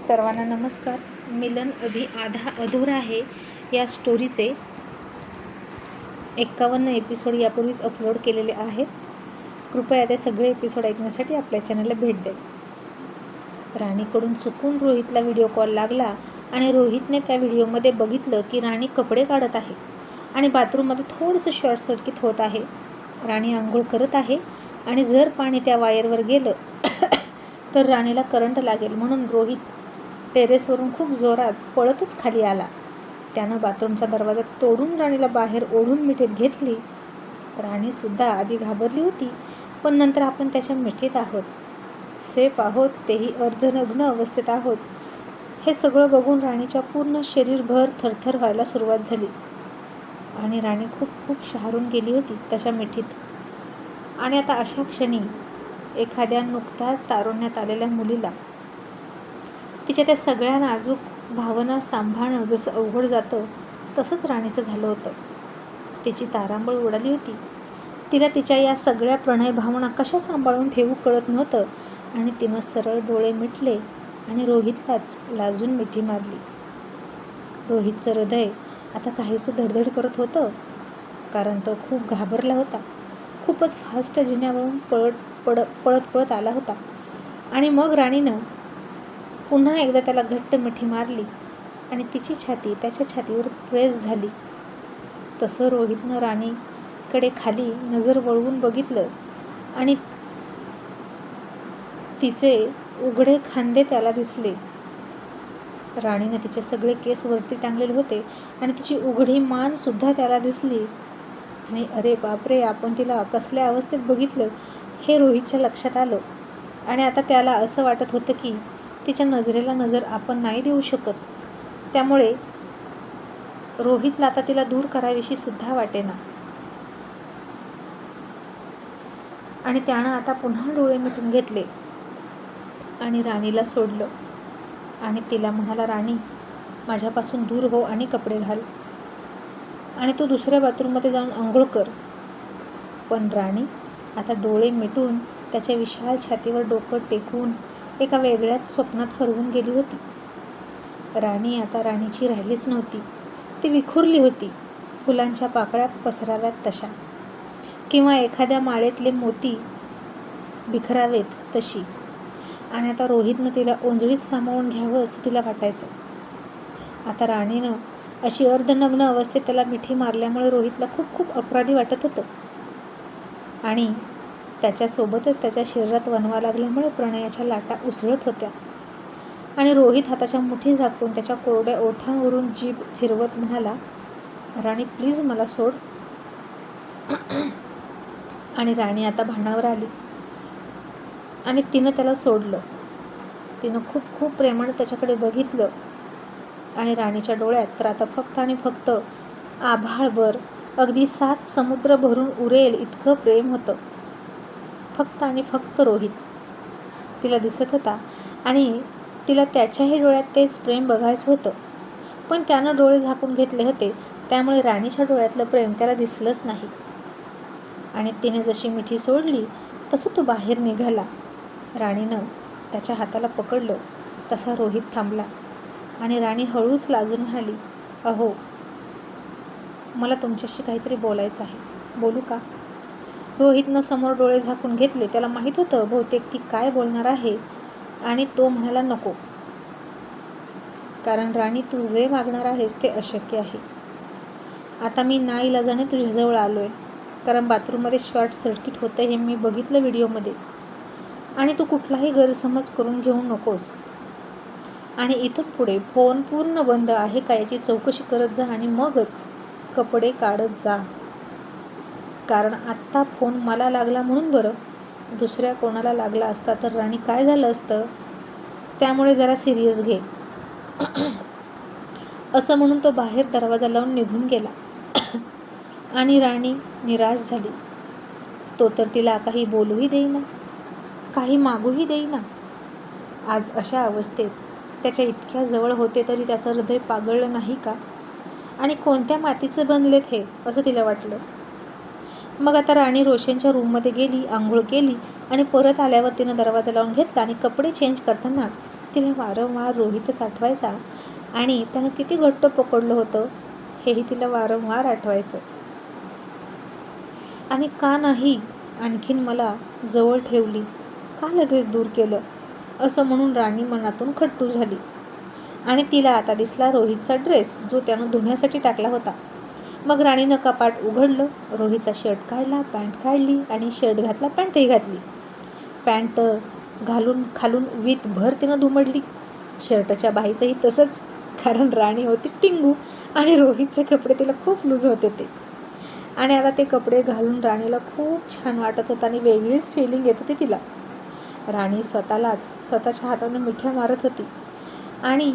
सर्वांना नमस्कार. मिलन अभी आधा अधूरा आहे या स्टोरीचे 51 एपिसोड यापूर्वीच अपलोड केलेले आहेत. कृपया ते सगळे एपिसोड ऐकण्यासाठी आपल्या चॅनलला भेट द्या. राणीकडून चुकून रोहितला व्हिडिओ कॉल लागला आणि रोहितने त्या व्हिडिओमध्ये बघितलं की राणी कपडे काढत आहे आणि बाथरूममध्ये थोडंसं शॉर्ट सर्किट होत आहे. राणी आंघोळ करत आहे आणि जर पाणी त्या वायरवर गेलं तर राणीला करंट लागेल म्हणून रोहित टेरेसवरून खूप जोरात पळतच खाली आला. त्यानं बाथरूमचा दरवाजा तोडून राणीला बाहेर ओढून मिठीत घेतली. राणीसुद्धा आधी घाबरली होती, पण नंतर आपण त्याच्या मिठीत आहोत, सेफ आहोत, तेही अर्धनग्न अवस्थेत आहोत, हे सगळं बघून राणीच्या पूर्ण शरीरभर थरथर व्हायला सुरुवात झाली आणि राणी खूप खूप शहारून गेली होती त्याच्या मिठीत. आणि आता अशा क्षणी एखाद्या नुकत्याच तारुण्यात आलेल्या मुलीला तिच्या त्या सगळ्या नाजूक भावना सांभाळणं जसं अवघड जातं तसंच राणीचं झालं होतं. तिची तारांबळ उडाली होती. तिला तिच्या या सगळ्या प्रणय भावना कशा सांभाळून ठेवू कळत नव्हतं आणि तिनं सरळ डोळे मिटले आणि रोहितलाच लाजून मिठी मारली. रोहितचं हृदय आता काहीसं धडधड करत होतं, कारण तो खूप घाबरला होता. खूपच फास्ट जिन्यावरून पळत आला होता. आणि मग राणीनं पुन्हा एकदा त्याला घट्ट मिठी मारली आणि तिची छाती त्याच्या छातीवर प्रेस झाली. तसं रोहितनं राणीकडे खाली नजर वळवून बघितलं आणि तिचे उघडे खांदे त्याला दिसले. राणीनं तिचे सगळे केस वरती टांगलेले होते आणि तिची उघडी मानसुद्धा त्याला दिसली. आणि अरे बापरे, आपण तिला कसल्या अवस्थेत बघितलं हे रोहितच्या लक्षात आलं. आणि आता त्याला असं वाटत होतं की तिच्या नजरेला नजर आपण नाही देऊ शकत. त्यामुळे रोहितला आता तिला दूर करावीशी सुद्धा वाटेना. आणि त्यानं आता पुन्हा डोळे मिटून घेतले आणि राणीला सोडलं आणि तिला म्हणाला, राणी, माझ्यापासून दूर हो आणि कपडे घाल आणि तू दुसऱ्या बाथरूममध्ये जाऊन आंघोळ कर. पण राणी आता डोळे मिटून त्याच्या विशाल छातीवर डोकं टेकून एका वेगळ्याच स्वप्नात हरवून गेली होती. राणी आता राणीची राहिलीच नव्हती. ती विखुरली होती, फुलांच्या पाकळ्या पसराव्यात तशा, किंवा एखाद्या माळेतले मोती बिखरावेत तशी. आणि आता रोहितनं तिला ओंजळीत सामावून घ्यावं असं तिला वाटायचं. आता राणीनं अशी अर्धनग्न अवस्थेत त्याला मिठी मारल्यामुळे रोहितला खूप खूप अपराधी वाटत होतं. आणि त्याच्यासोबतच त्याच्या शरीरात वणवा लागल्यामुळे प्रणयाच्या लाटा उसळत होत्या. आणि रोहित हाताच्या मुठी झाकून त्याच्या कोरड्या ओठांवरून जीभ फिरवत म्हणाला, राणी, प्लीज मला सोड. आणि राणी आता भानावर आली आणि तिनं त्याला सोडलं. तिनं खूप खूप प्रेमानं त्याच्याकडे बघितलं आणि राणीच्या डोळ्यात तर आता फक्त आणि फक्त आभाळभर, अगदी 7 समुद्र भरून उरेल इतकं प्रेम होतं. फक्त आणि फक्त रोहित तिला दिसत होता आणि तिला त्याच्याही डोळ्यात तेच प्रेम बघायचं होतं. पण त्यानं डोळे झाकून घेतले होते, त्यामुळे राणीच्या डोळ्यातलं प्रेम त्याला दिसलंच नाही. आणि तिने जशी मिठी सोडली तसं तो बाहेर निघाला. राणीनं त्याच्या हाताला पकडलं तसा रोहित थांबला आणि राणी हळूच लाजून म्हणाली, अहो, मला तुमच्याशी काहीतरी बोलायचं आहे. बोलू का? रोहितनं समोर डोळे झाकून घेतले. त्याला माहीत होतं बहुतेक ती काय बोलणार आहे आणि तो म्हणाला, नको, कारण राणी, तू जे मागणार आहेस ते अशक्य आहे. आता मी नाईलाजाने तुझ्याजवळ आलो आहे, कारण बाथरूममध्ये शॉर्ट सर्किट होतं हे मी बघितलं व्हिडिओमध्ये. आणि तू कुठलाही गैरसमज करून घेऊ नकोस. आणि इथून पुढे फोन पूर्ण बंद आहे का याची चौकशी करत जा आणि मगच कपडे काढत जा. कारण आत्ता फोन मला लागला म्हणून बरं, दुसऱ्या कोणाला लागला असता तर राणी काय झालं असतं, त्यामुळे जरा सिरियस घे. असं म्हणून तो बाहेर दरवाजा लावून निघून गेला. आणि राणी निराश झाली. तो तर तिला काही बोलूही देईना, काही मागूही देईना. आज अशा अवस्थेत त्याच्या इतक्या जवळ होते तरी त्याचं हृदय पागळलं नाही का? आणि कोणत्या मातीचे बनलेत हे, असं तिला वाटलं. मग आता राणी रोशनच्या रूममध्ये गेली, आंघोळ केली आणि परत आल्यावर तिनं दरवाजा लावून घेतला आणि कपडे चेंज करताना तिला वारंवार रोहितच आठवायचा आणि त्यानं किती घट्ट पकडलं होतं हेही तिला वारंवार आठवायचं. आणि का नाही आणखीन मला जवळ ठेवली, का लगेच दूर केलं, असं म्हणून राणी मनातून खट्टू झाली. आणि तिला आता दिसला रोहितचा ड्रेस, जो त्यानं धुण्यासाठी टाकला होता. मग राणीनं कपाट उघडलं, रोहितचा शर्ट काढला, पॅन्ट काढली आणि शर्ट घातला, पॅन्टही घातली. पॅन्ट घालून खालून वीतभर तिनं दुमडली. शर्टच्या बाहीचंही तसंच, कारण राणी होती टिंगू आणि रोहितचे कपडे तिला खूप लूज होते ते. आणि आता ते कपडे घालून राणीला खूप छान वाटत होतं आणि वेगळीच फिलिंग येत होती तिला. राणी स्वतःच्या हाताने मिठ्या मारत होती आणि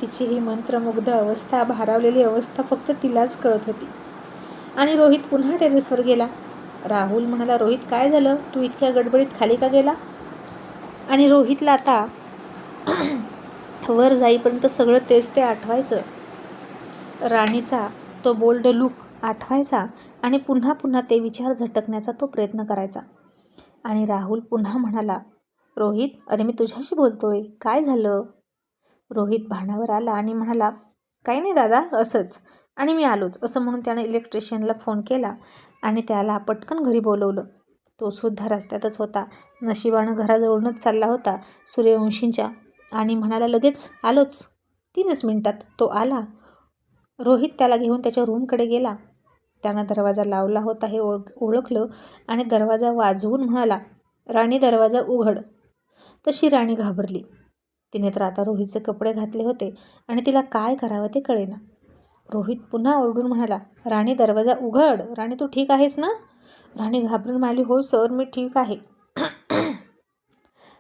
तिची ही मंत्रमुग्ध अवस्था, भारावलेली अवस्था फक्त तिलाच कळत होती. आणि रोहित पुन्हा टेरेसवर गेला. राहुल म्हणाला, रोहित काय झालं, तू इतक्या गडबडीत खाली का गेला? आणि रोहितला आता वर जाईपर्यंत सगळं तेच ते आठवायचं. राणीचा तो बोल्ड लुक आठवायचा आणि पुन्हा पुन्हा ते विचार झटकण्याचा तो प्रयत्न करायचा. आणि राहुल पुन्हा म्हणाला, रोहित, अरे मी तुझ्याशी बोलतोय, काय झालं? रोहित भानावर आला आणि म्हणाला, काही नाही दादा, असंच, आणि मी आलोच, असं म्हणून त्याने इलेक्ट्रिशियनला फोन केला आणि त्याला पटकन घरी बोलवलं. तो सुद्धा रस्त्यातच होता. नशिबानं घराजवळूनच चालला होता सूर्यवंशींच्या, आणि म्हणाला, लगेच आलोच, 3च मिनिटात. तो आला. रोहित त्याला घेऊन त्याच्या रूमकडे गेला. त्यानं दरवाजा लावला होता हे ओळखलं आणि दरवाजा वाजवून म्हणाला, राणी, दरवाजा उघड. तशी राणी घाबरली. तिने तर आता रोहितचे कपडे घातले होते आणि तिला काय करावं ते कळेना. रोहित पुन्हा ओरडून म्हणाला, राणी, दरवाजा उघड. राणी, तू ठीक आहेस ना? राणी घाबरून म्हणाली, हो सर, मी ठीक आहे.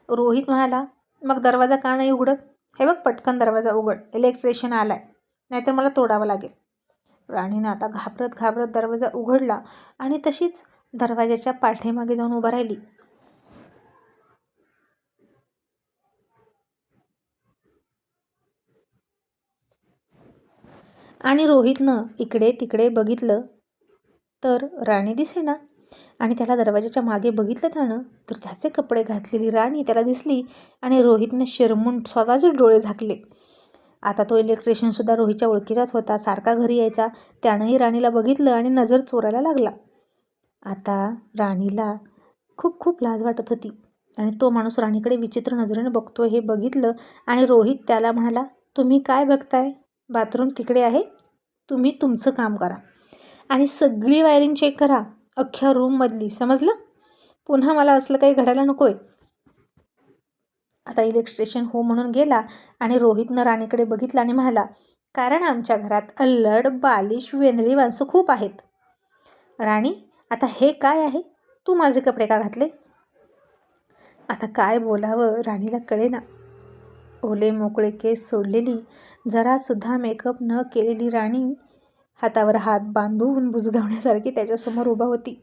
रोहित म्हणाला, मग दरवाजा का नाही उघडत? हे बघ, पटकन दरवाजा उघड, इलेक्ट्रिशियन आलाय, नाहीतर मला तोडावं लागेल. राणीनं आता घाबरत घाबरत दरवाजा उघडला आणि तशीच दरवाजाच्या पाठीमागे जाऊन उभा राहिली. आणि रोहितनं इकडे तिकडे बघितलं तर राणी दिसेना. आणि त्याला दरवाजाच्या मागे बघितलं त्यानं तर त्याचे कपडे घातलेली राणी त्याला दिसली. आणि रोहितने शरमून स्वतःचे डोळे झाकले. आता तो इलेक्ट्रिशियनसुद्धा रोहितच्या ओळखीचाच होता, सारखा घरी यायचा. त्यानंही राणीला बघितलं आणि नजर चोरायला लागला. आता राणीला खूप खूप लाज वाटत होती आणि तो माणूस राणीकडे विचित्र नजरेने बघतोय हे बघितलं. आणि रोहित त्याला म्हणाला, तुम्ही काय बघताय? बाथरूम तिकडे आहे, तुम्ही तुमचं काम करा आणि सगळी वायरिंग चेक करा, अख्ख्या रूममधली, समजलं? पुन्हा मला असलं काही घडायला नकोय. आता इलेक्ट्रिशियन हो म्हणून गेला आणि रोहितनं राणीकडे बघितलं आणि म्हणाला, कारण आमच्या घरात अल्लड, बालिश, वेंधळी माणसं खूप आहेत. राणी, आता हे काय आहे? तू माझे कपडे का घातले? आता काय बोलावं राणीला कळेना. ओले मोकळे केस सोडलेली, जरासुद्धा मेकअप न केलेली राणी हातावर हात बांधून बुजगावण्यासारखी त्याच्यासमोर उभा होती.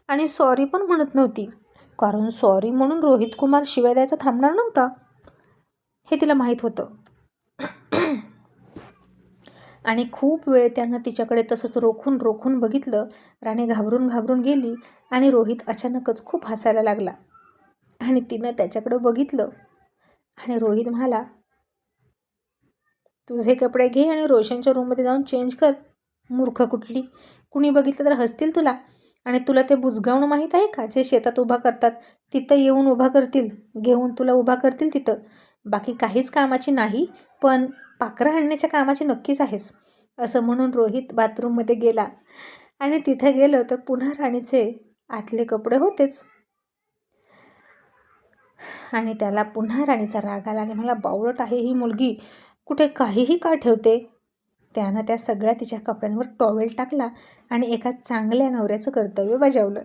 आणि सॉरी पण म्हणत नव्हती, कारण सॉरी म्हणून रोहित कुमार शिवाय द्यायचा थांबणार नव्हता, हे तिला माहीत होतं. आणि खूप वेळ त्यानं तिच्याकडे तसंच रोखून रोखून बघितलं. राणी घाबरून घाबरून गेली आणि रोहित अचानकच खूप हसायला लागला. आणि तिनं त्याच्याकडे बघितलं आणि रोहित म्हणाला, तुझे कपडे घे आणि रोशनच्या रूममध्ये जाऊन चेंज कर. मूर्ख कुठली, कुणी बघितलं तर हसतील तुला. आणि तुला ते बुजगावणं माहीत आहे का, जे शेतात उभा करतात तिथं येऊन उभा करतील, घेऊन तुला उभा करतील तिथं. बाकी काहीच कामाची नाही, पण पाखरं हाणण्याच्या कामाची नक्कीच आहेस. असं म्हणून रोहित बाथरूममध्ये गेला आणि तिथं गेलं तर पुन्हा राणीचे आतले कपडे होतेच. आणि त्याला पुन्हा राणीचा राग आला आणि मला, बावळट आहे ही मुलगी, कुठे काहीही का ठेवते. त्यानं त्या सगळ्या तिच्या कपड्यांवर टॉवेल टाकला आणि एका चांगल्या नवऱ्याचं कर्तव्य बजावलं.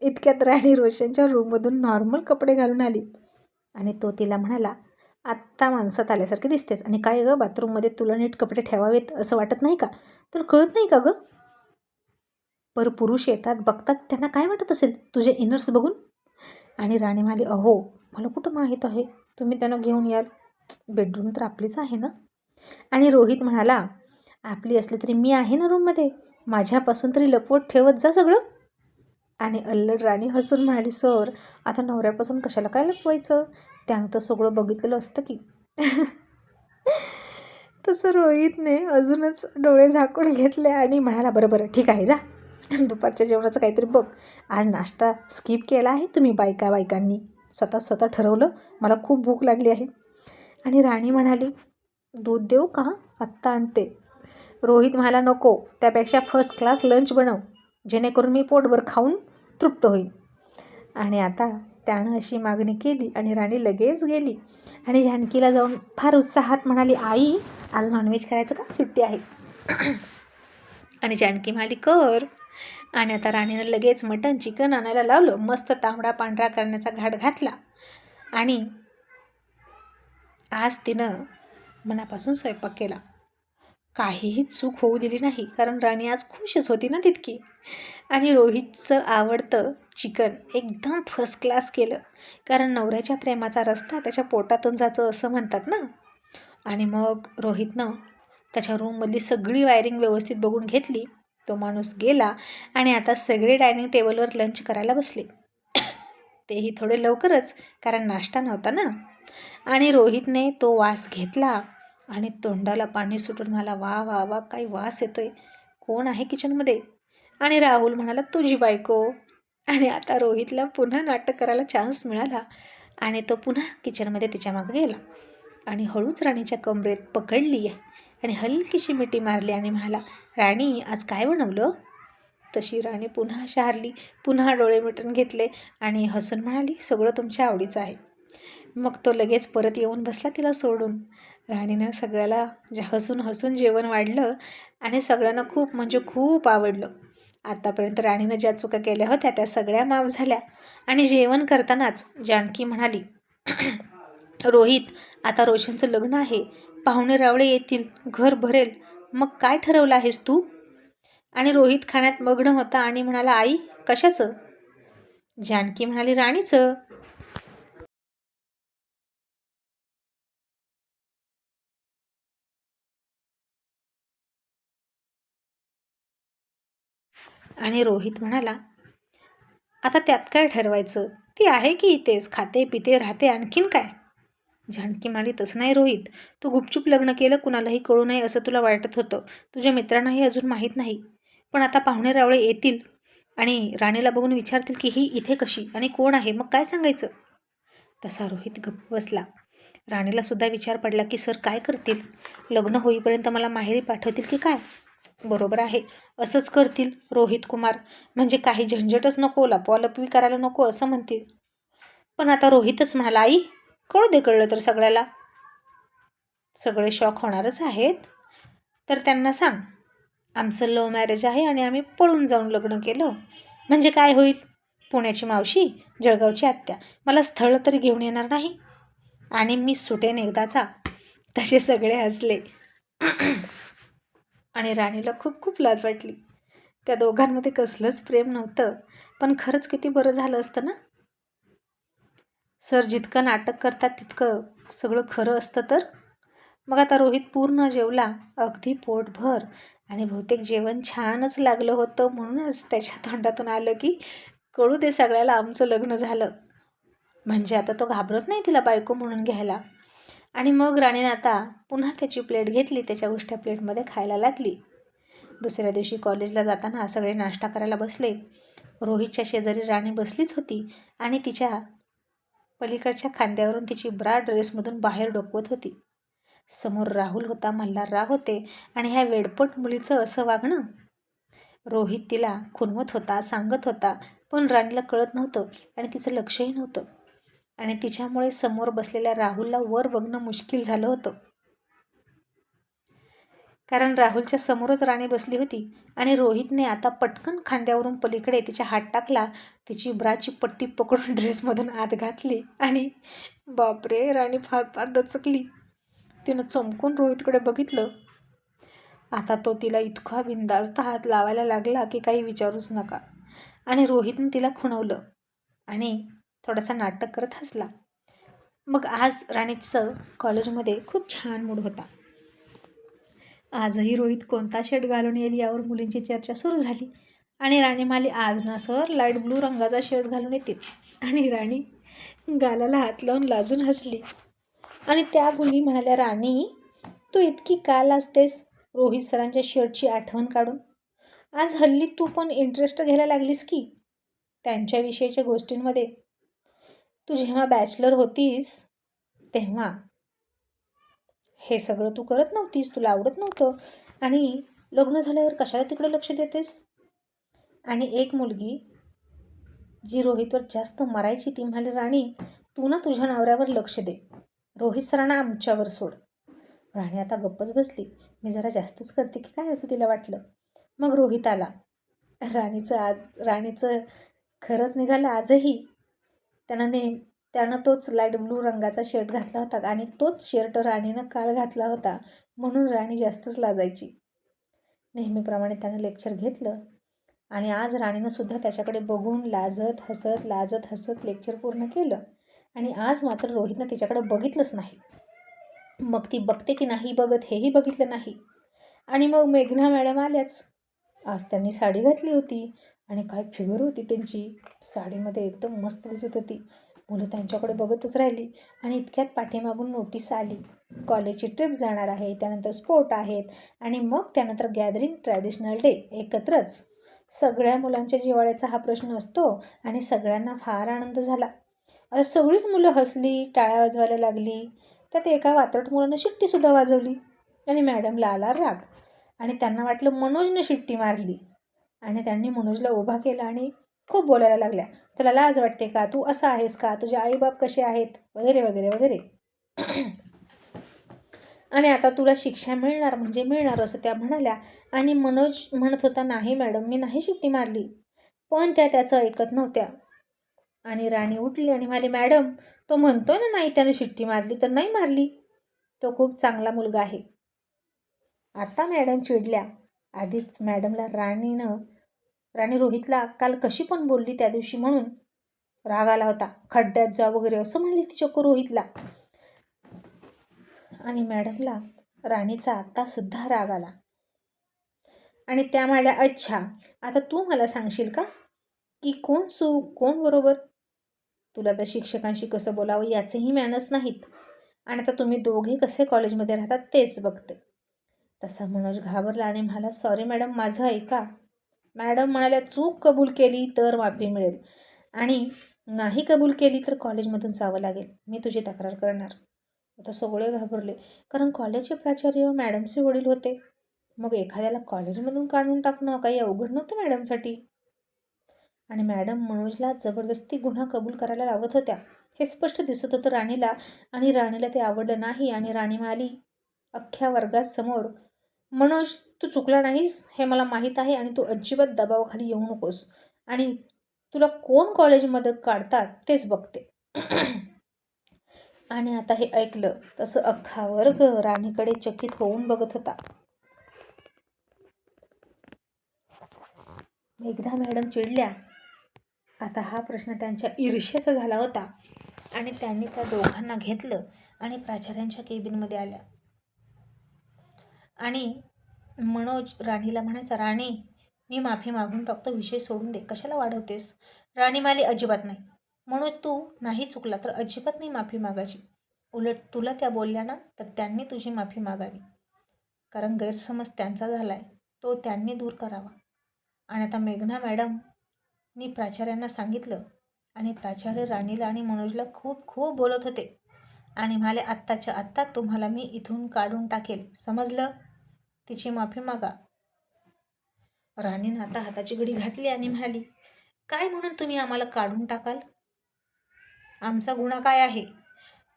इतक्यात राणी रोशनच्या रूममधून नॉर्मल कपडे घालून आली आणि तो तिला म्हणाला, आत्ता माणसात आल्यासारखे दिसतेस. आणि काय गं, बाथरूममध्ये तुला नीट कपडे ठेवावेत असं वाटत नाही का? तुला कळत नाही का गं? पर पुरुष येतात, बघतात, त्यांना काय वाटत असेल तुझे इनर्स बघून? आणि राणी म्हणाली, अहो, मला कुठं माहीत आहे तुम्ही त्यांना घेऊन याल, बेडरूम तर आपलीच आहे ना. आणि रोहित म्हणाला, आपली असली तरी मी आहे ना रूममध्ये, माझ्यापासून तरी लपवत ठेवत जा सगळं. आणि अल्लड राणी हसून म्हणाली, सर, आता नवऱ्यापासून कशाला काय लपवायचं, त्यानं तर सगळं बघितलेलं असतं की. तसं रोहितने अजूनच डोळे झाकून घेतले आणि म्हणाला, बरं बरं ठीक आहे, जा दुपारच्या जेवणाचं काहीतरी बघ. आज नाश्ता स्किप केला आहे तुम्ही बायकांनी. स्वतः ठरवलं. मला खूप भूक लागली आहे. आणि राणी म्हणाली, दूध देऊ का? आत्ता आणते. रोहित म्हणाला, नको, त्यापेक्षा फर्स्ट क्लास लंच बनव, जेणेकरून मी पोटभर खाऊन तृप्त होईल. आणि आता त्यानं अशी मागणी केली आणि राणी लगेच गेली आणि जानकीला जाऊन फार उत्साहात म्हणाली, आई आज नॉनव्हेज करायचं का? सुट्टी आहे. आणि जानकी म्हणाली, कर. आणि आता राणीनं लगेच मटण चिकन आणायला लावलं. मस्त तांबडा पांढरा करण्याचा घाट घातला आणि आज तिनं मनापासून स्वयंपाक केला. काहीही चूक होऊ दिली नाही, कारण राणी आज खुशच होती ना तितकी. आणि रोहितचं आवडतं चिकन एकदम फर्स्ट क्लास केलं, कारण नवऱ्याच्या प्रेमाचा रस्ता त्याच्या पोटातून जातं असं म्हणतात ना. आणि मग रोहितनं त्याच्या रूममधली सगळी वायरिंग व्यवस्थित बघून घेतली. तो माणूस गेला आणि आता सगळे डायनिंग टेबलवर लंच करायला बसले. तेही थोडे लवकरच, कारण नाश्ता नव्हता ना. आणि रोहितने तो वास घेतला आणि तोंडाला पाणी सुटून म्हणाला, वा वा वा, काही वास येतोय, कोण आहे किचनमध्ये? आणि राहुल म्हणाला, तुझी बायको. आणि आता रोहितला पुन्हा नाटक करायला चान्स मिळाला आणि तो पुन्हा किचनमध्ये तिच्या मागे गेला आणि हळूच राणीच्या कमरेत पकडली आणि हलकीशी मिठी मारली आणि म्हणाला, राणी आज काय बनवलं? तशी राणी पुन्हा शहारली, पुन्हा डोळे मिटून घेतले आणि हसून म्हणाली, सगळं तुमच्या आवडीचं आहे. मग तो लगेच परत येऊन बसला तिला सोडून. राणीनं सगळ्याला हसून हसून जेवण वाढलं आणि सगळ्यांना खूप म्हणजे खूप आवडलं. आतापर्यंत राणीनं ज्या चुका केल्या होत्या त्या सगळ्या माफ झाल्या. आणि जेवण करतानाच जानकी म्हणाली, रोहित, आता रोशनचं लग्न आहे, पाहुणे रावळे येतील, घर भरेल, मग काय ठरवलं आहेस तू? आणि रोहित खाण्यात मग्न होता आणि म्हणाला, आई कशाचं? जानकी म्हणाली, राणीचं. आणि रोहित म्हणाला, आता त्यात काय ठरवायचं, ती आहे की इथेच, खाते पिते राहते, आणखीन काय? जानकी म्हणाली, तसं नाही रोहित, तू गुपचूप लग्न केलं, कुणालाही कळू नये असं तुला वाटत होतं, तुझ्या मित्रांनाही अजून माहीत नाही, पण आता पाहुणे रावळे येतील आणि राणीला बघून विचारतील की ही इथे कशी आणि कोण आहे, मग काय सांगायचं? तसा रोहित गप्प बसला. राणीला सुद्धा विचार पडला की सर काय करतील, लग्न होईपर्यंत मला माहेरी पाठवतील की काय? बरोबर आहे, असंच करतील रोहित कुमार, म्हणजे काही झंझटच नको, लपवालपवी करायला नको असं म्हणतील. पण आता रोहितच म्हणाला, आई कळू दे, कळलं तर सगळ्याला. सगळे शॉक होणारच आहेत. तर त्यांना सांग, आमचं लव्ह मॅरेज आहे आणि आम्ही पळून जाऊन लग्न केलं, म्हणजे काय होईल? पुण्याची मावशी, जळगावची आत्या मला स्थळ तरी घेऊन येणार नाही आणि मी सुटेन एकदाचा. तसे सगळे हसले. आणि राणीला खूप खूप लाज वाटली. त्या दोघांमध्ये कसलंच प्रेम नव्हतं, पण खरंच किती बरं झालं असतं ना. सर जितकं नाटक करतात तितकं सगळं खरं असतं तर. मग आता रोहित पूर्ण जेवला, अगदी पोटभर, आणि बहुतेक जेवण छानच लागलं होतं, म्हणूनच त्याच्या तोंडातून आलं की कळू दे सगळ्याला, आमचं लग्न झालं. म्हणजे आता तो घाबरत नाही तिला बायको म्हणून घ्यायला. आणि मग राणीने आता पुन्हा त्याची प्लेट घेतली, त्याच्या उष्ट्या प्लेटमध्ये खायला लागली. दुसऱ्या दिवशी कॉलेजला जाताना सगळे नाश्ता करायला बसले. रोहितच्या शेजारी राणी बसलीच होती आणि तिच्या पलीकडच्या खांद्यावरून तिची ब्रा ड्रेसमधून बाहेर डोकवत होती. समोर राहुल होता, मल्हारराव होते आणि ह्या वेडपट मुलीचं असं वागणं. रोहित तिला खुणवत होता, सांगत होता, पण राणीला कळत नव्हतं आणि तिचं लक्षही नव्हतं. आणि तिच्यामुळे समोर बसलेल्या राहुलला वर बघणं मुश्किल झालं होतं, कारण राहुलच्या समोरच राणी बसली होती. आणि रोहितने आता पटकन खांद्यावरून पलीकडे तिच्या हात टाकला, तिची ब्राची पट्टी पकडून ड्रेसमधून आत घातली आणि बापरे, राणी फार फार दचकली. तिनं चमकून रोहितकडे बघितलं. आता तो तिला इतका बिनधास्त हात लावायला लागला की काही विचारूच नका. आणि रोहितने तिला खुणवलं आणि थोडासा नाटक करत हसला. मग आज राणीचं कॉलेजमध्ये खूप छान मूड होता. आजही रोहित कोणता शर्ट घालून येईल यावर मुलींची चर्चा सुरू झाली. आणि राणी म्हणाली, आज ना सर लाईट ब्लू रंगाचा शर्ट घालून येतील. आणि राणी गालाला हात लावून लाजून हसली आणि त्या मुली म्हणाल्या, राणी तू इतकी का लाजतेस रोहित सरांच्या शर्टची आठवण काढून? आज हल्ली तू पण इंटरेस्ट घ्यायला लागलीस की त्यांच्याविषयीच्या गोष्टींमध्ये? तू जेव्हा बॅचलर होतीस तेव्हा हे सगळं तू करत नव्हतीस, तुला आवडत नव्हतं, आणि लग्न झाल्यावर कशाला तिकडे लक्ष देतेस? आणि एक मुलगी जी रोहितवर जास्त मरायची ती म्हणाली, राणी तू ना तुझ्या नवऱ्यावर लक्ष दे, रोहित सरांना आमच्यावर सोड. राणी आता गप्पच बसली. मी जरा जास्तच करते की काय असं तिला वाटलं. मग रोहित आला. राणीचं खरंच निघालं आजही. त्यानं तोच लाईट ब्लू रंगाचा शर्ट घातला होता आणि तोच शर्ट राणीनं काल घातला होता, म्हणून राणी जास्तच लाजायची. नेहमीप्रमाणे त्यानं लेक्चर घेतलं आणि आज राणीनं सुद्धा त्याच्याकडे बघून लाजत हसत लेक्चर पूर्ण केलं. आणि आज मात्र रोहितनं तिच्याकडे बघितलंच नाही. मग ती बघते की नाही बघत हेही बघितलं नाही. आणि मग मेघना मॅडम आल्याच. आज त्यांनी साडी घातली होती आणि काय फिगर होती त्यांची, साडीमध्ये एकदम मस्त दिसत होती. मुलं त्यांच्याकडे बघतच राहिली आणि इतक्यात पाठीमागून नोटीस आली, कॉलेजची ट्रिप जाणार आहे, त्यानंतर स्पोर्ट आहेत आणि मग त्यानंतर गॅदरिंग, ट्रॅडिशनल डे, एकत्रच. सगळ्या मुलांच्या जिव्हाळ्याचा हा प्रश्न असतो आणि सगळ्यांना फार आनंद झाला. आता सगळीच मुलं हसली, टाळ्या वाजवायला लागली. त्यात एका वात्रट मुलानं शिट्टीसुद्धा वाजवली आणि मॅडमला आला राग आणि त्यांना वाटलं मनोजने शिट्टी मारली आणि त्यांनी मनोजला उभा केला आणि खूप बोलायला लागल्या. तुला लाज वाटते का? तू असा आहेस का? तुझे आईबाप कसे आहेत? वगैरे वगैरे वगैरे. आणि आता तुला शिक्षा मिळणार म्हणजे मिळणार असं त्या म्हणाल्या. आणि मनोज म्हणत होता, नाही मॅडम मी नाही शिट्टी मारली. पण त्या त्याचं ऐकत नव्हत्या. आणि राणी उठली आणि म्हणाली, मॅडम तो म्हणतोय ना नाही त्याने शिट्टी मारली, तर नाही मारली, तो खूप चांगला मुलगा आहे. आता मॅडम चिडल्या. आधीच मॅडमला राणी रोहितला काल कशी पण बोलली त्या दिवशी म्हणून राग आला होता. खड्ड्यात जा वगैरे असं म्हणली ती चक्क रोहितला. आणि मॅडमला राणीचा आत्तासुद्धा राग आला आणि त्या म्हणाल्या, अच्छा आता तू मला सांगशील का की कोण चूक कोण बरोबर? तुला तर शिक्षकांशी कसं बोलावं याचेही मॅनर्स नाहीत आणि आता तुम्ही दोघे कसे कॉलेजमध्ये राहतात तेच बघते. तसा मनोज घाबरला आणि म्हणाला, सॉरी मॅडम माझं ऐका. मॅडम म्हणाल्या, चूक कबूल केली तर माफी मिळेल आणि नाही कबूल केली तर कॉलेजमधून जावं लागेल, मी तुझी तक्रार करणार. आता सगळे घाबरले, कारण कॉलेजचे प्राचार्य मॅडमचे वडील होते. मग एखाद्याला कॉलेजमधून काढून टाकणं काही अवघड नव्हतं मॅडमसाठी. आणि मॅडम मनोजला जबरदस्ती गुन्हा कबूल करायला लावत होत्या हे स्पष्ट दिसत होतं राणीला. आणि राणीला ते आवडलं नाही आणि राणी म्हणाली अख्ख्या वर्गासमोर, मनोज तू चुकला नाहीस हे मला माहीत आहे आणि तू अजिबात दबावाखाली येऊ नकोस आणि तुला कोण कॉलेजमध्ये काढतात तेच बघते. आणि आता हे ऐकलं तसं अख्खा वर्ग राणीकडे चकित होऊन बघत होता. मेघना मॅडम चिडल्या. आता हा प्रश्न त्यांच्या ईर्ष्येचा झाला होता आणि त्यांनी त्या दोघांना घेतलं आणि प्राचार्यांच्या केबिनमध्ये आल्या. आणि मनोज राणीला म्हणायचा, राणी मी माफी मागून टाकतो, विषय सोडून दे, कशाला वाढवतेस? राणी म्हणाली, अजिबात नाही. मनोज तू नाही चुकला तर अजिबात नाही माफी मागायची. उलट तुला त्या बोलल्या ना तर त्यांनी तुझी माफी मागावी, कारण गैरसमज त्यांचा झाला आहे तो त्यांनी दूर करावा. आणि आता मेघना मॅडमनी प्राचार्यांना सांगितलं आणि प्राचार्य राणीला आणि मनोजला खूप खूप बोलत होते आणि म्हणाले, आत्ताच्या आत्ता तुम्हाला मी इथून काढून टाकेल, समजलं? तिची माफी मागा. राणीनं आता हाताची घडी घातली आणि म्हणाली, काय म्हणून तुम्ही आम्हाला काढून टाकाल? आमचा गुन्हा काय आहे?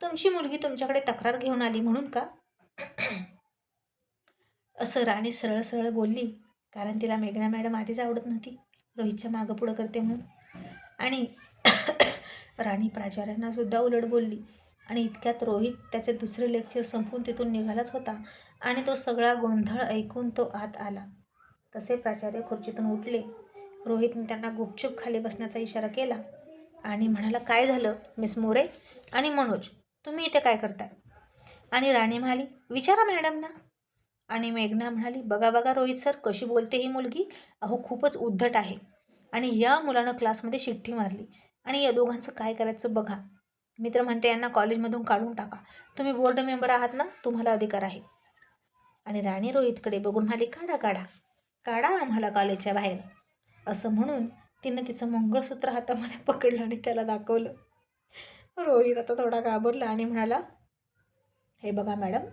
तुमची मुलगी तुमच्याकडे तक्रार घेऊन आली म्हणून का? असं राणी सरळ सरळ बोलली, कारण तिला मेघना मॅडम आधीच आवडत नव्हती, रोहितच्या मागं पुढं करते म्हणून. आणि राणी प्राचार्यांना सुद्धा उलट बोलली. आणि इतक्यात रोहित त्याचे दुसरे लेक्चर संपवून तिथून निघालाच होता आणि तो सगळा गोंधळ ऐकून तो आत आला. तसे प्राचार्य खुर्चीतून उठले. रोहितने त्यांना गुपचूप खाली बसण्याचा इशारा केला आणि म्हणाला, काय झालं मिस मोरे आणि मनोज, तुम्ही इथे काय करताय? आणि राणी म्हणाली, विचारा मॅडमना. आणि मेघना म्हणाली, बघा बघा रोहित सर कशी बोलते ही मुलगी, अहो खूपच उद्धट आहे आणि या मुलानं क्लासमध्ये शिट्टी मारली आणि या दोघांचं काय करायचं बघा. मी तर म्हणते यांना कॉलेजमधून काढून टाका. तुम्ही बोर्ड मेंबर आहात ना, तुम्हाला अधिकार आहे. आणि राणी रोहितकडे बघून म्हणाली, काढा काढा काढा आम्हाला कॉलेजच्या बाहेर. असं म्हणून तिनं तिचं मंगळसूत्र हातामध्ये पकडलं आणि त्याला दाखवलं. रोहित आता थोडा घाबरला आणि म्हणाला, हे बघा मॅडम,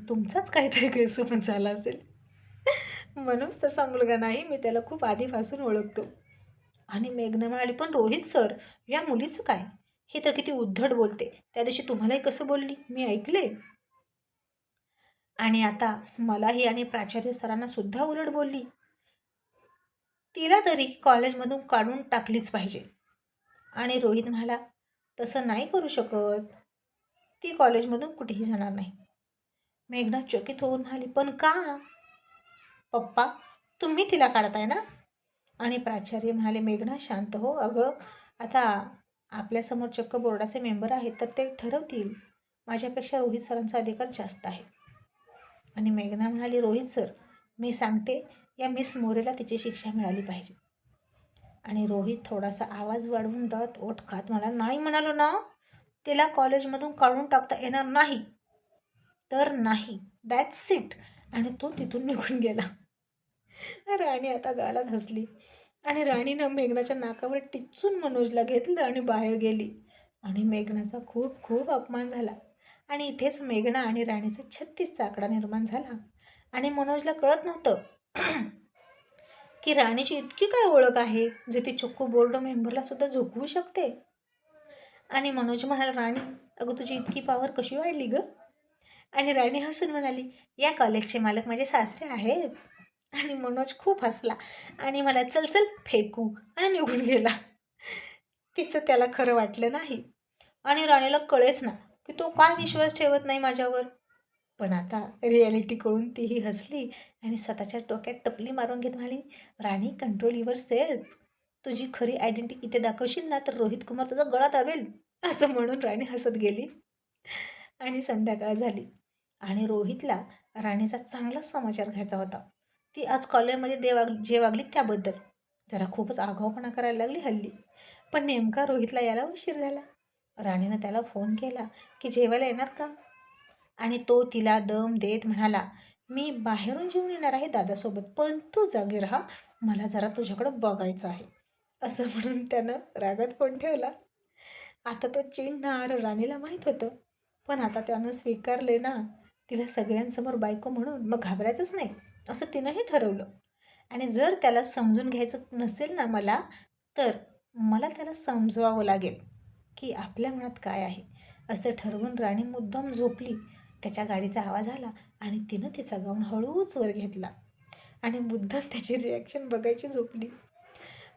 तुमचाच काहीतरी गैरसमज झाला असेल. म्हणूनच तसा मुलगा नाही, मी त्याला खूप आधीपासून ओळखतो. आणि मेघना म्हणाली, पण रोहित सर, या मुलीचं काय? हे तर किती उद्धट बोलते. त्या दिवशी तुम्हालाही कसं बोलली मी ऐकले. आणि आता मलाही आणि प्राचार्य सरांना सुद्धा उलट बोलली. तिला तरी कॉलेजमधून काढून टाकलीच पाहिजे. आणि रोहित म्हणाला, तसं नाही करू शकत, ती कॉलेजमधून कुठेही जाणार नाही. मेघना चकित होऊन म्हणाली, पण का? पप्पा, तुम्ही तिला काढताय ना? आणि प्राचार्य म्हणाले, मेघना शांत हो. अगं, आता आपल्यासमोर चक्क बोर्डाचे मेंबर आहेत, तर ते ठरवतील. माझ्यापेक्षा रोहित सरांचा अधिकार जास्त आहे. आणि मेघना म्हणाली, रोहित सर, मी सांगते, या मिस मोरेला तिची शिक्षा मिळाली पाहिजे. आणि रोहित थोडासा आवाज वाढवून दात ओठ खात म्हणाला, नाही म्हणालो ना, तिला कॉलेजमधून काढून टाकता येणार नाही तर नाही. That's it. आणि तो तिथून निघून गेला. राणी आता गालात हसली आणि राणीनं मेघनाच्या नाकावर टिचून मनोजला घेतलं आणि बाहेर गेली. आणि मेघनाचा खूप खूप अपमान झाला. आणि इथेच मेघना आणि राणीचा 36चा आकडा निर्माण झाला. आणि मनोजला कळत नव्हतं की राणीची इतकी काय ओळख आहे जे ती चक्कू बोर्ड मेंबरला सुद्धा झोपवू शकते. आणि मनोज म्हणाला, राणी, अगं तुझी इतकी पावर कशी वाढली ग? आणि राणी हसून म्हणाली, या कॉलेजचे मालक माझे सासरे आहेत. आणि मनोज खूप हसला आणि मला चल चल फेकू आणि निघून गेला. तिचं त्याला खरं वाटलं नाही. आणि राणीला कळेच ना की तो काय विश्वास ठेवत नाही माझ्यावर. पण आता रिॲलिटी कळून तीही हसली आणि स्वतःच्या डोक्यात टपली मारून घेत म्हणाली, राणी, कंट्रोल युअर सेल्फ. तुझी खरी आयडेंटिटी इथे दाखवशील ना तर रोहित कुमार तुझा गळा दाबेल. असं म्हणून राणी हसत गेली. आणि संध्याकाळ झाली आणि रोहितला राणीचा चांगलाच समाचार घ्यायचा होता. ती आज कॉलेजमध्ये जे वागली त्याबद्दल. जरा खूपच आगाऊपणा करायला लागली हल्ली. पण नेमका रोहितला यायला उशीर झाला. राणीनं त्याला फोन केला की जेवायला येणार का? आणि तो तिला दम देत म्हणाला, मी बाहेरून जेवून येणार आहे दादासोबत, पण तू जागी राहा, मला जरा तुझ्याकडं बघायचं आहे. असं म्हणून त्यानं रागात फोन ठेवला. आता तो चिडणार राणीला माहीत होतं. पण आता त्यानं स्वीकारले ना तिला सगळ्यांसमोर बायको म्हणून, मग घाबरायचंच नाही असं तिनंही ठरवलं. आणि जर त्याला समजून घ्यायचं नसेल ना मला, तर मला त्याला समजवावं लागेल की आपल्या मनात काय आहे. असं ठरवून राणी मुद्दाम झोपली. त्याच्या गाडीचा आवाज आला आणि तिनं तिचा गाऊन हळूच वर घेतला आणि मुद्दाम त्याची रिॲक्शन बघायची झोपली.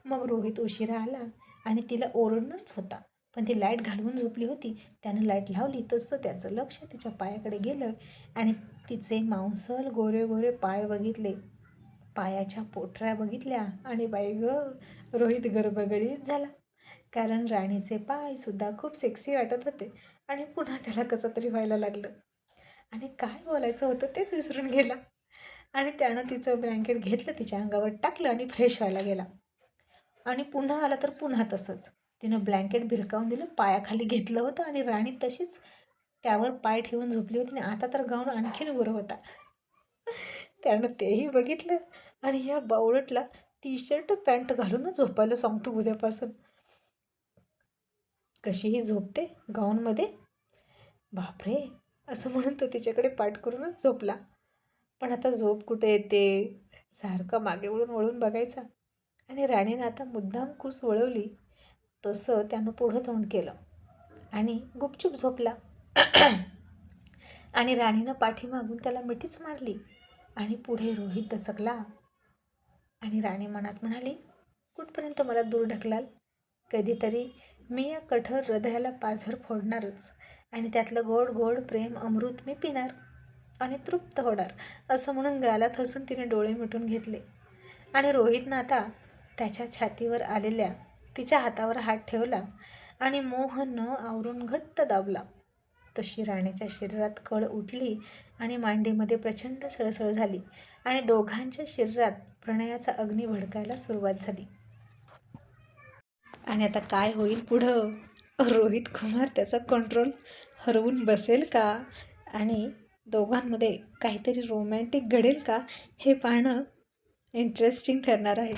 मग रोहित उशिरा आला आणि तिला ओरडणारच होता, पण ती लाईट घालवून झोपली होती. त्यानं लाईट लावली तसं त्याचं लक्ष तिच्या पायाकडे गेलं आणि तिचे मांसल गोरे गोरे पाय बघितले, पायाच्या पोटऱ्या बघितल्या आणि बाई ग, रोहित गरबगडीत झाला. कारण राणीचे पायसुद्धा खूप सेक्सी वाटत होते. आणि पुन्हा त्याला कसं तरी व्हायला लागलं आणि काय बोलायचं होतं तेच विसरून गेला. आणि त्यानं तिचं ब्लँकेट घेतलं, तिच्या अंगावर टाकलं आणि फ्रेश व्हायला गेला. आणि पुन्हा आला तर पुन्हा तसंच. तिनं ब्लँकेट भिरकावून दिलं, पायाखाली घेतलं होतं आणि राणी तशीच त्यावर पाय ठेवून झोपली होती. आणि आता तर गाऊन आणखीन वर होता. त्यानं तेही बघितलं आणि या बावळटला टी शर्ट पॅन्ट घालूनच झोपायला सांगतो उद्यापासून. कशीही झोपते गाऊनमध्ये, बापरे, असं म्हणून तो तिच्याकडे पाठ करूनच झोपला. पण आता झोप कुठे येते, सारखं मागे वळून वळून बघायचा. आणि राणीनं आता मुद्दाम कुस वळवली तसं त्यानं पुढं तोंड केलं आणि गुपचूप झोपला. आणि राणीनं पाठीमागून त्याला मिठीच मारली आणि पुढे रोहित दचकला. आणि राणी मनात म्हणाली, कुठपर्यंत मला दूर ढकलाल? कधीतरी मी या कठोर हृदयाला पाझर फोडणारच आणि त्यातलं गोड गोड प्रेम अमृत मी पिणार आणि तृप्त होणार. असं म्हणून गालात हसून तिने डोळे मिटून घेतले. आणि रोहितनं आता त्याच्या छातीवर आलेल्या तिच्या हातावर हात ठेवला आणि मोह न आवरून घट्ट दाबला. तशी राणीच्या शरीरात कळ उठली आणि मांडीमध्ये प्रचंड सळसळ झाली आणि दोघांच्या शरीरात प्रणयाचा अग्नी भडकायला सुरुवात झाली. आणि आता काय होईल पुढं रोहित कुमार त्याचा कंट्रोल हरवून बसेल का आणि दोघांमध्ये काहीतरी रोमॅन्टिक घडेल का हे पाहणं इंटरेस्टिंग ठरणार आहे.